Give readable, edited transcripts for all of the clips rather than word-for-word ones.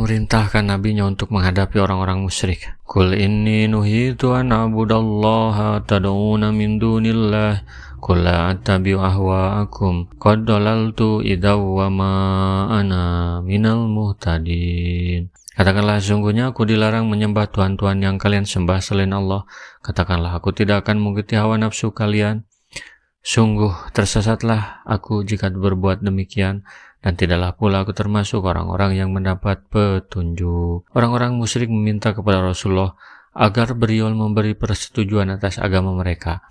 memerintahkan nabinya untuk menghadapi orang-orang musyrik. Qul inni nuhitu an a'budallaha tad'una min dunillah qul la attabi'u ahwa'akum qad dalaltu idza wa ma ana minal muhtadin. Katakanlah, sungguhnya aku dilarang menyembah tuhan-tuhan yang kalian sembah selain Allah. Katakanlah, aku tidak akan mengikuti hawa nafsu kalian. Sungguh tersesatlah aku jika berbuat demikian, dan tidaklah pula aku termasuk orang-orang yang mendapat petunjuk. Orang-orang musyrik meminta kepada Rasulullah agar beliau memberi persetujuan atas agama mereka.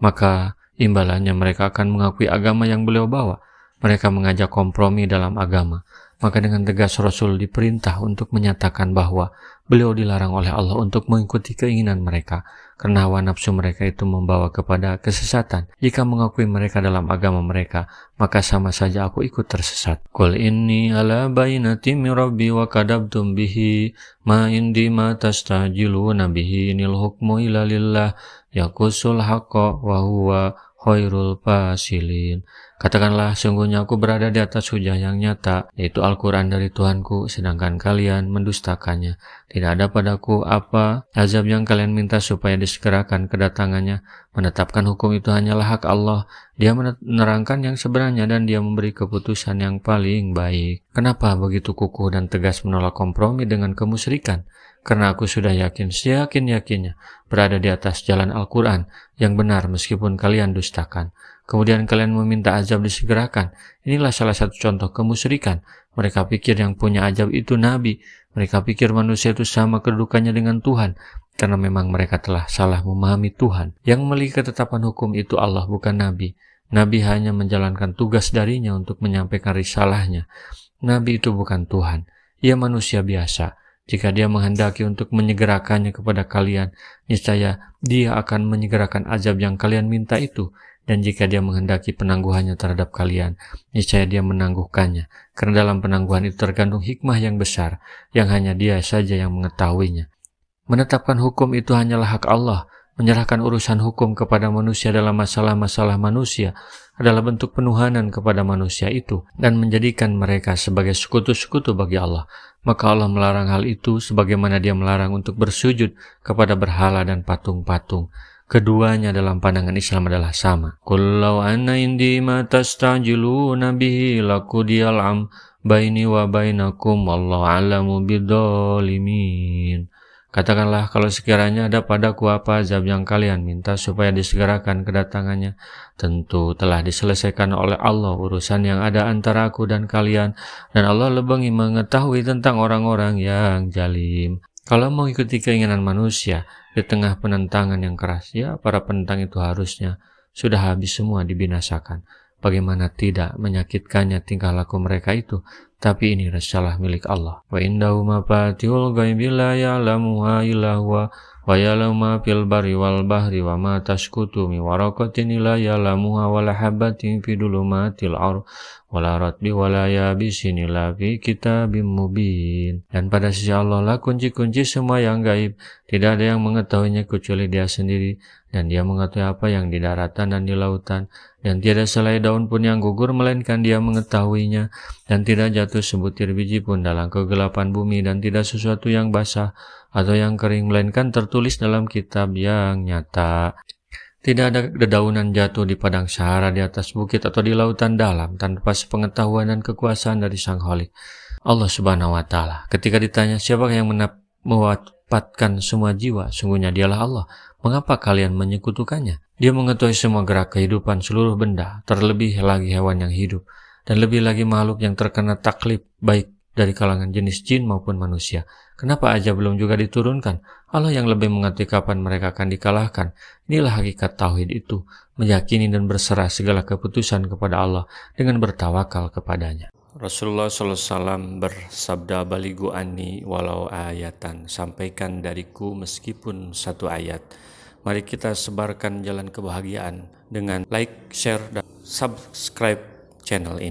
Maka imbalannya mereka akan mengakui agama yang beliau bawa. Mereka mengajak kompromi dalam agama. Maka dengan tegas Rasul diperintah untuk menyatakan bahwa beliau dilarang oleh Allah untuk mengikuti keinginan mereka, karena hawa nafsu mereka itu membawa kepada kesesatan. Jika mengakui mereka dalam agama mereka, maka sama saja aku ikut tersesat. Qul inni ala bainati min rabbi wa kadabtum bihi ma indi ma tastajiluna bihi inil hukmu illa lillah yaqusul haqqa wa huwa khairul fasilin. Katakanlah, sungguhnya aku berada di atas hujah yang nyata, yaitu Al-Quran dari Tuhanku, sedangkan kalian mendustakannya. Tidak ada padaku apa azab yang kalian minta supaya disegerakan kedatangannya. Menetapkan hukum itu hanyalah hak Allah. Dia menerangkan yang sebenarnya dan dia memberi keputusan yang paling baik. Kenapa begitu kukuh dan tegas menolak kompromi dengan kemusyrikan? Karena aku sudah yakin, seyakin-yakinnya, berada di atas jalan Al-Quran yang benar meskipun kalian dustakan. Kemudian kalian meminta azab disegerakan. Inilah salah satu contoh kemusyrikan. Mereka pikir yang punya azab itu Nabi. Mereka pikir manusia itu sama kedudukannya dengan Tuhan. Karena memang mereka telah salah memahami Tuhan. Yang memiliki ketetapan hukum itu Allah, bukan Nabi. Nabi hanya menjalankan tugas darinya untuk menyampaikan risalahnya. Nabi itu bukan Tuhan. Ia manusia biasa. Jika dia menghendaki untuk menyegerakannya kepada kalian, niscaya dia akan menyegerakan azab yang kalian minta itu. Dan jika dia menghendaki penangguhannya terhadap kalian, niscaya dia menangguhkannya. Karena dalam penangguhan itu terkandung hikmah yang besar, yang hanya dia saja yang mengetahuinya. Menetapkan hukum itu hanyalah hak Allah. Menyerahkan urusan hukum kepada manusia dalam masalah-masalah manusia adalah bentuk penuhanan kepada manusia itu, dan menjadikan mereka sebagai sekutu-sekutu bagi Allah. Maka Allah melarang hal itu sebagaimana dia melarang untuk bersujud kepada berhala dan patung-patung. Keduanya dalam pandangan Islam adalah sama. Qul law anna indi ma tastajiluna bihi laqudiyal am baini wa bainakum wallahu a'lamu bidzalimin. Katakanlah, kalau sekiranya ada padaku apa azab yang kalian minta supaya disegerakan kedatangannya, tentu telah diselesaikan oleh Allah urusan yang ada antara aku dan kalian, dan Allah lebih mengetahui tentang orang-orang yang zalim. Kalau mau ikuti keinginan manusia di tengah penentangan yang keras, ya para penentang itu harusnya sudah habis semua dibinasakan. Bagaimana tidak menyakitkannya tingkah laku mereka itu, tapi ini risalah milik Allah. Wa indahu mafatihul ghaibi la ya'lamuha illa huwa wa ya'lamu ma fil barri wal bahri wa ma tasqutu min waraqatin illa ya'lamuha wa la habatin fi dhulumatil ardh wa la ratbi wa la yabisin illa fi kitabim mubin. Dan pada sisi Allah lah kunci-kunci semua yang gaib. Tidak ada yang mengetahuinya kecuali Dia sendiri, dan Dia mengetahui apa yang di daratan dan di lautan. Dan tiada selai daun pun yang gugur melainkan Dia mengetahuinya, dan tidak jatuh sebutir biji pun dalam kegelapan bumi, dan tidak sesuatu yang basah atau yang kering melainkan tertulis dalam kitab yang nyata. Tidak ada dedaunan jatuh di padang Sahara, di atas bukit atau di lautan dalam tanpa sepengetahuan dan kekuasaan dari Sang Khalik, Allah Subhanahu wa Ta'ala. Ketika ditanya siapa yang mewafatkan semua jiwa, sungguhnya Dialah Allah. Mengapa kalian menyekutukannya? Dia mengetahui semua gerak kehidupan seluruh benda, terlebih lagi hewan yang hidup, dan lebih lagi makhluk yang terkena taklif, baik dari kalangan jenis jin maupun manusia. Kenapa aja belum juga diturunkan? Allah yang lebih mengerti kapan mereka akan dikalahkan. Inilah hakikat tauhid itu, meyakini dan berserah segala keputusan kepada Allah dengan bertawakal kepadanya. Rasulullah SAW bersabda, baligu anni walau ayatan, sampaikan dariku meskipun satu ayat. Mari kita sebarkan jalan kebahagiaan dengan like, share, dan subscribe channel ini.